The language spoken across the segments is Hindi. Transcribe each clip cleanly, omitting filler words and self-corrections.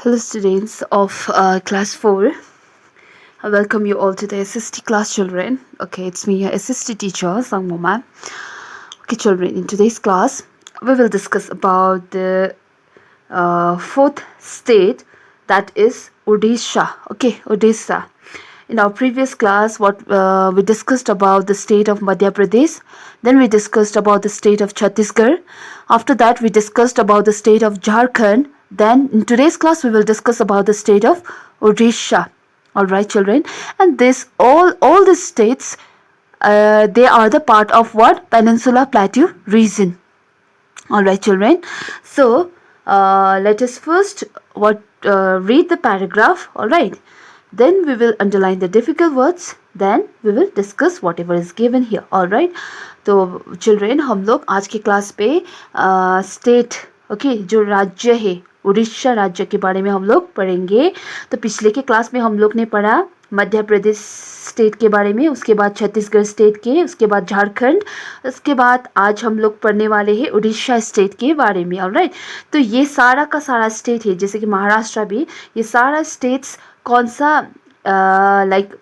Hello, students of class 4. I welcome you all to the SST class, children. Okay, it's me, your SST teacher, Sangmo ma'am. Okay, children, in today's class, we will discuss about the fourth state, that is Odisha. Okay, Odisha. In our previous class, what we discussed about the state of Madhya Pradesh, then we discussed about the state of Chhattisgarh. After that, we discussed about the state of Jharkhand. Then in today's class, we will discuss about the state of Odisha. All right, children, and this all these states, they are the part of what Peninsula Plateau region. All right, children. So let us first read the paragraph. All right. Then we will underline the difficult words. Then we will discuss whatever is given here. All right. तो children, हम लोग आज की क्लास पे स्टेट ओके जो राज्य है उड़ीसा राज्य के बारे में हम लोग पढ़ेंगे. तो पिछले के क्लास में हम लोग ने पढ़ा मध्य प्रदेश स्टेट के बारे में, उसके बाद छत्तीसगढ़ स्टेट के, उसके बाद झारखंड, उसके बाद आज हम लोग पढ़ने वाले हैं उड़ीसा स्टेट के बारे में. ऑलराइट. तो ये सारा का सारा स्टेट है, जैसे कि महाराष्ट्र भी, ये सारा स्टेट्स कौन सा लाइक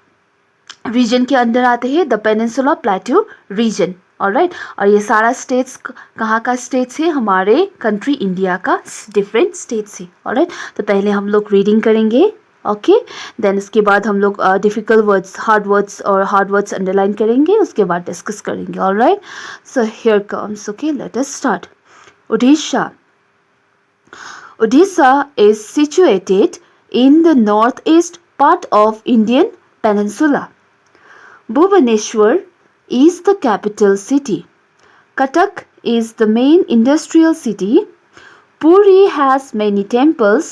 रीजन के अंदर आते हैं? The peninsula plateau region. Alright. और ये सारा स्टेट्स कहाँ का स्टेट्स है? हमारे कंट्री इंडिया का डिफरेंट स्टेट्स है. ऑलराइट. तो पहले हम लोग रीडिंग करेंगे. ओके. देन उसके बाद हम लोग difficult words, hard words underline करेंगे, उसके बाद डिस्कस करेंगे. Alright. So here comes. Okay, let us start. Odisha. Odisha is situated in the northeast part of Indian peninsula. Bhubaneswar is the capital city. Cuttack is the main industrial city. Puri has many temples.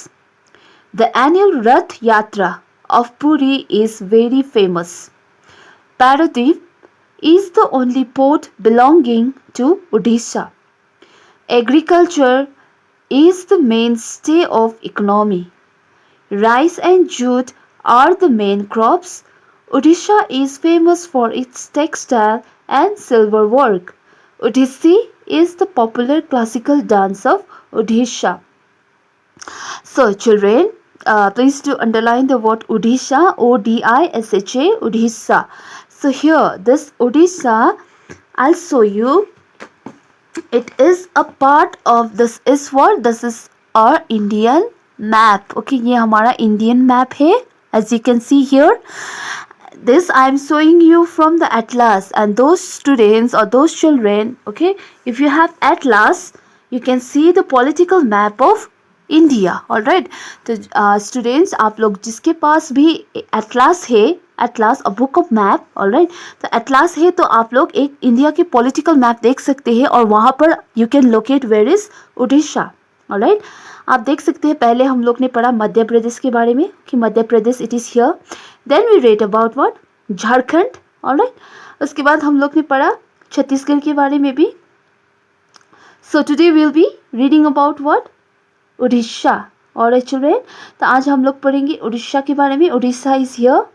The annual Rath Yatra of Puri is very famous. Paradip is the only port belonging to Odisha. Agriculture is the mainstay of economy. Rice and jute are the main crops. Odisha is famous for its textile and silver work. Odissi is the popular classical dance of Odisha. So children, please do underline the word Odisha, Odisha, Odisha. So here, this Odisha, I'll show you. It is a part of this is what? This is our Indian map. Okay, ये हमारा Indian map है. As you can see here, this I am showing you from the atlas, and those students or those children, okay, if you have atlas, you can see the political map of India. All right. तो स्टूडेंट्स, आप लोग जिसके पास भी एटलास है, atlas a book of map, all right, तो एटलास है, तो आप लोग एक इंडिया के पॉलिटिकल मैप देख सकते हैं और वहाँ पर you can locate where is Orissa. All right. आप देख सकते हैं, पहले हम लोग ने पढ़ा मध्य प्रदेश के बारे में कि Madhya Pradesh it is here. Then we read about what? Jharkhand. All right. उसके बाद हम लोग ने पढ़ा छत्तीसगढ़ के बारे में भी. So today will be reading about what? Orissa. और चिल्ड्रेन, तो आज हम लोग पढ़ेंगे उड़ीसा के बारे में. Orissa is here.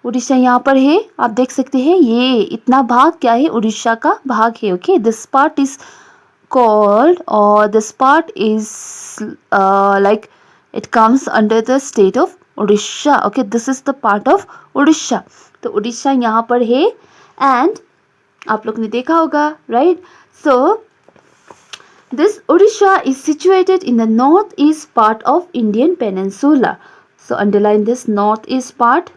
उड़ीसा यहाँ पर है, आप देख सकते हैं. ये इतना भाग क्या है? उड़ीसा का भाग है. Okay, this part is called और this part is like it comes under the state of Orissa. Okay, this is the part of Orissa. तो उड़ीसा यहाँ पर है एंड आप लोग ने देखा होगा, right. So this Odisha is situated in the northeast part of Indian peninsula. So underline this northeast part.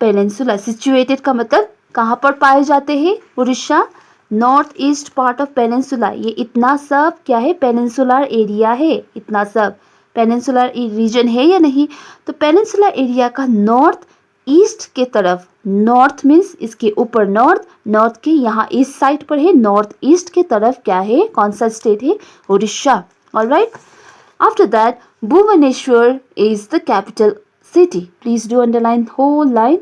Peninsula situated का मतलब कहाँ पर पाए जाते हैं? Orissa north east part of peninsula. ये इतना सब क्या है? पेनिनसुलर एरिया है. इतना सब पेनिनसुलर रीजन है या नहीं? तो पेनिनसुला एरिया का नॉर्थ ईस्ट के तरफ, नॉर्थ मीन्स इसके ऊपर नॉर्थ, नॉर्थ के यहाँ ईस्ट साइड पर है, नॉर्थ ईस्ट के तरफ क्या है? कौन सा स्टेट है? Orissa. Alright. After that Bhubaneswar is the capital city. Please do underline whole line.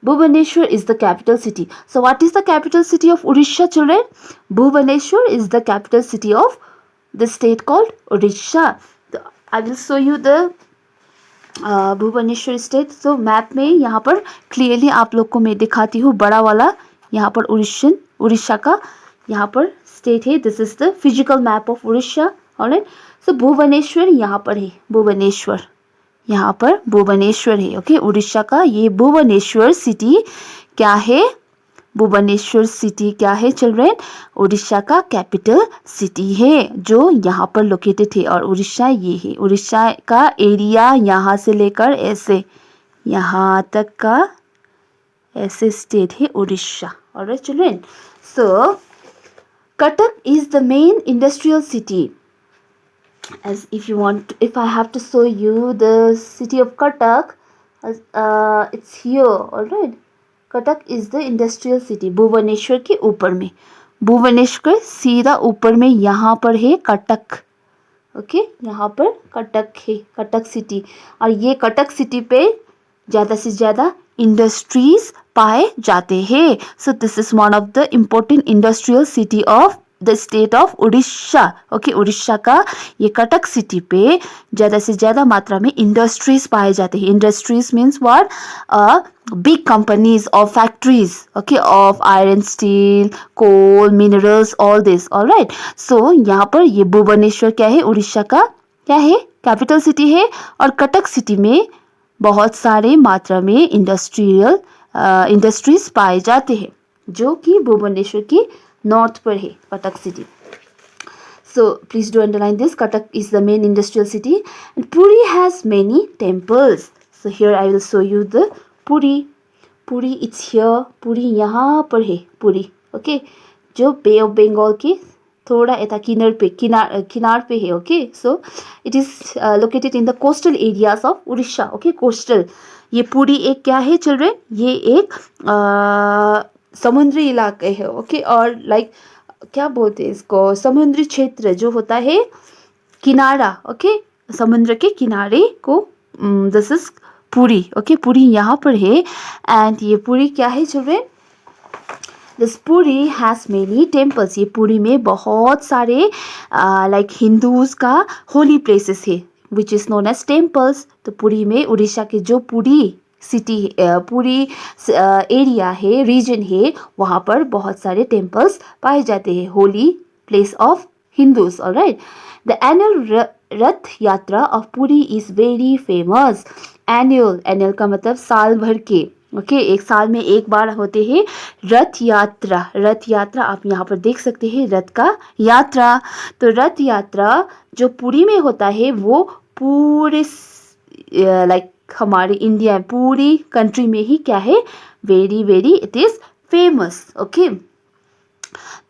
Bhubaneswar is the capital city. So what is the capital city of Odisha, children? Bhubaneswar is the capital city of the state called Odisha. So I will show you the Bhubaneswar state. तो मैप में यहाँ पर क्लियरली आप लोग को मैं दिखाती हूँ, बड़ा वाला यहाँ पर उड़ीसा का यहाँ पर स्टेट है. This is the physical map of Orissa. Alright. So Bhubaneswar यहाँ पर है, भुवनेश्वर यहाँ पर भुवनेश्वर है। ओके, उड़ीसा का ये भुवनेश्वर सिटी क्या है? भुवनेश्वर सिटी क्या है चिल्ड्रेन? उड़ीसा का कैपिटल सिटी है जो यहाँ पर लोकेटेड है। और उड़ीसा ये है, उड़ीसा का एरिया यहाँ से लेकर ऐसे यहाँ तक का ऐसे स्टेट है Orissa. Alright children, so Cuttack is the main industrial city. As if I have to show you the city of Cuttack, it's here. All right, Cuttack is the industrial city. Bhubaneswar के ऊपर में, भुवनेश्वर सीधा ऊपर में यहाँ पर है कटक। ओके, यहाँ पर कटक है, कटक सिटी। और ये कटक सिटी पे ज़्यादा से ज़्यादा इंडस्ट्रीज पाए जाते हैं। So this is one of the important industrial city of the state of Orissa. Okay, Orissa का ये कटक सिटी पे ज़्यादा से ज़्यादा मात्रा में इंडस्ट्रीज पाए जाते हैं। Industries means what? Big companies और factories, okay, of iron, steel, coal, minerals, all this. Alright, so यहाँ पर ये भुवनेश्वर क्या है? उड़ीसा का क्या है? कैपिटल सिटी है। और कटक सिटी में बहुत सारे मात्रा में इंडस्ट्रीज पाए जाते हैं जो कि भुवनेश्वर की नॉर्थ पर है, Cuttack city. So please do underline this. Cuttack is the main industrial city, and Puri has many temples. So here I will show you the Puri. Puri, it's here. Puri यहाँ पर है, Puri. Okay, जो Bay of Bengal के थोड़ा ऐसा किनार पे है। Okay, so it is located in the coastal areas of Orissa. Okay, coastal, ये पूरी एक क्या है चिल्ड्रेन? ये एक समुद्री इलाके है। ओके, और लाइक क्या बोलते हैं इसको? समुद्री क्षेत्र जो होता है, किनारा। ओके, समुद्र के किनारे को this is Puri. Okay, Puri यहाँ पर है। एंड ये पुरी क्या है children? This Puri has many temples. ये पुरी में बहुत सारे लाइक हिंदूज का होली प्लेसेस है which is known as temples. तो पुरी में, उड़ीसा के जो पुरी सिटी, पूरी एरिया है, रीजन है, वहाँ पर बहुत सारे टेम्पल्स पाए जाते हैं, holy place of Hindus. Alright, the annual Rath Yatra of Puri is very famous. Annual का मतलब साल भर के। ओके, एक साल में एक बार होते हैं रथ यात्रा। रथ यात्रा आप यहाँ पर देख सकते हैं, रथ का यात्रा। तो रथ यात्रा जो पुरी में होता है वो पूरे लाइक हमारे इंडिया, पूरी कंट्री में ही क्या है? Very very it is famous. Okay,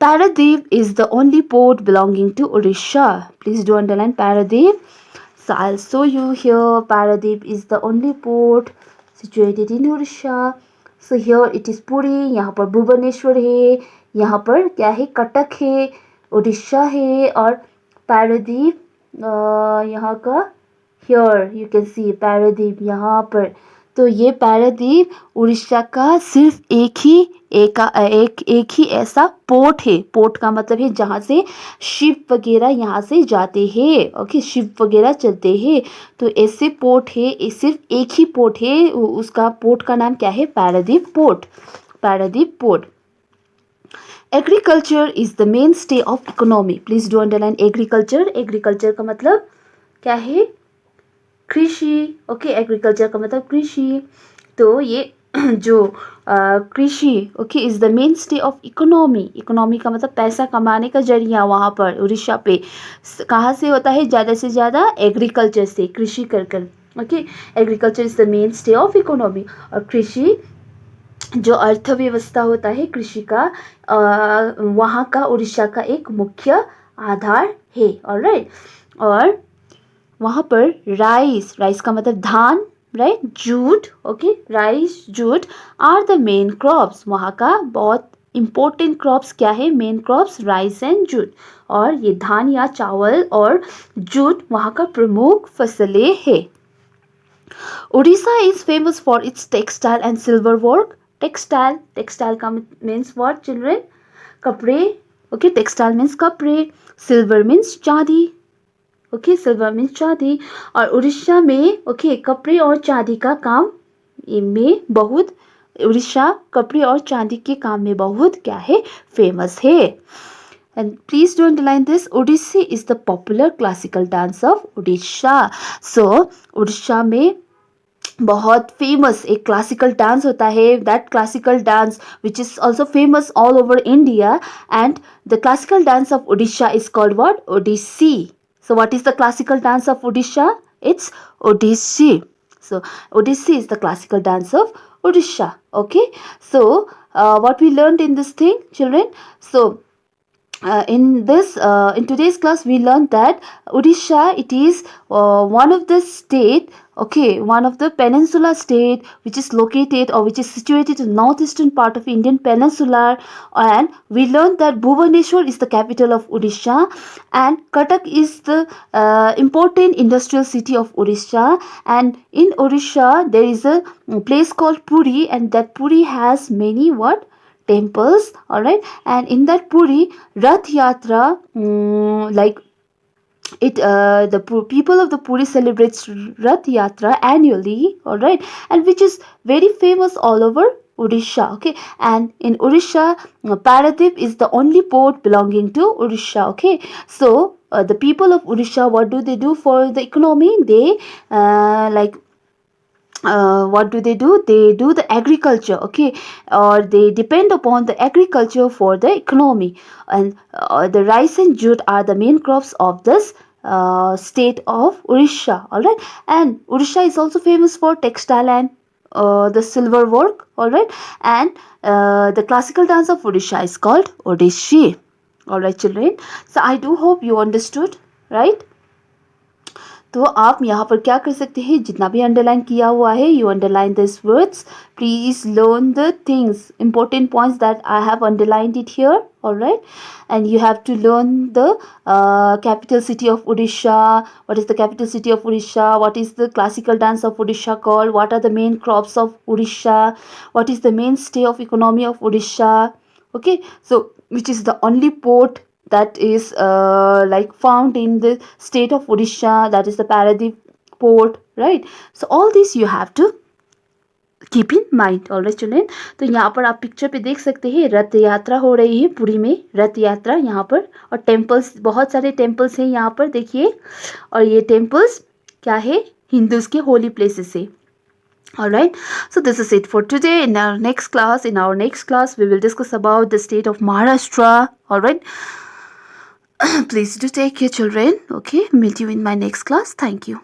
Paradeep is the only port belonging to Odisha. Please do underline Paradeep. So I'll show you here. Paradeep is the only port situated in Odisha. So here it is Puri. यहाँ पर भुवनेश्वर है, यहाँ पर क्या है? कटक है, उड़ीसा है। और पारादीप यहाँ का, here you can see Paradip यहाँ पर। तो ये पारादीप उड़ीसा का सिर्फ एक ही ऐसा पोर्ट है। पोर्ट का मतलब है जहाँ से शिप वगैरह यहाँ से जाते हैं। ओके, शिप वगैरह चलते हैं। तो ऐसे पोर्ट है, सिर्फ एक ही पोर्ट है, उसका पोर्ट का नाम क्या है? Paradip port. Paradip port. Agriculture is the main stay of economy. Please do underline agriculture. Agriculture का मतलब क्या है? कृषि। ओके, एग्रीकल्चर का मतलब कृषि। तो ये जो कृषि, okay, is the main stay of economy. Economy का मतलब पैसा कमाने का जरिया। वहाँ पर उड़ीसा पे कहाँ से होता है? ज़्यादा से ज़्यादा एग्रीकल्चर से, कृषि कर कर। Okay, agriculture is the main stay of economy. और कृषि जो अर्थव्यवस्था होता है कृषि का, वहाँ का उड़ीसा का एक मुख्य आधार है। ऑलराइट, और वहाँ पर राइस का मतलब धान, right, jute. Okay, rice, jute are the main crops. वहाँ का बहुत इम्पोर्टेंट क्रॉप्स क्या है? Main crops rice and jute. और ये धान या चावल और जूट वहाँ का प्रमुख फसलें है। Orissa is famous for its textile and silver work. Textile का मीन्स व्हाट चिल्ड्रेन? कपड़े। ओके, टेक्सटाइल मीन्स कपड़े, सिल्वर मीन्स चांदी। ओके, सिल्वर मीन्स चांदी। और उड़ीसा में ओके कपड़े और चांदी का काम में बहुत, उड़ीसा कपड़े और चांदी के काम में बहुत क्या है? फेमस है। and please do underline this, Odissi is the popular classical dance of Odisha. So Odisha में बहुत फेमस एक क्लासिकल डांस होता है, that classical dance which is also famous all over India, and the classical dance of Odisha is called what? Odissi. So what is the classical dance of Odisha? It's Odissi. So Odissi is the classical dance of Odisha. Okay, so what we learned in this thing, children? So in today's class we learned that Odisha, it is one of the state, okay, one of the peninsula state which is located or which is situated in northeastern part of Indian peninsula, and we learned that Bhubaneswar is the capital of Odisha, and Cuttack is the important industrial city of Odisha, and in Odisha there is a place called Puri, and that Puri has many what? Temples. All right, and in that Puri Rath Yatra, like it the people of the Puri celebrates Rath Yatra annually. All right, and which is very famous all over Odisha. Okay, and in Odisha, Paradip is the only port belonging to Odisha. Okay, so the people of Odisha, what do they do for the economy? They like what do? They do the agriculture, okay, or they depend upon the agriculture for the economy, and the rice and jute are the main crops of this state of Odisha. All right, and Odisha is also famous for textile and the silver work. All right, and the classical dance of Odisha is called Odissi. All right, children, so I do hope you understood, right? तो आप यहाँ पर क्या कर सकते हैं, जितना भी अंडरलाइन किया हुआ है, you underline this words, please learn the things, important points that I have underlined it here. All right, and you have to learn the capital city of Odisha. What is the capital city of Odisha? What is the classical dance of Odisha called? What are the main crops of Odisha? What is the mainstay of economy of Odisha? Okay, so which is the only port that is like found in the state of Odisha, that is the Paradip port, right? So all this you have to keep in mind. Alright children, तो यहाँ पर आप पिक्चर पे देख सकते हैं रथ यात्रा हो रही है पुरी में, रथ यात्रा यहाँ पर, और टेम्पल्स, बहुत सारे टेम्पल्स हैं यहाँ पर देखिए, और ये टेम्पल्स क्या है? हिंदूज के होली प्लेसेस है. Alright, so this is it for today. In our next class we will discuss about the state of Maharashtra. Alright, please do take care, children. Okay, meet you in my next class. Thank you.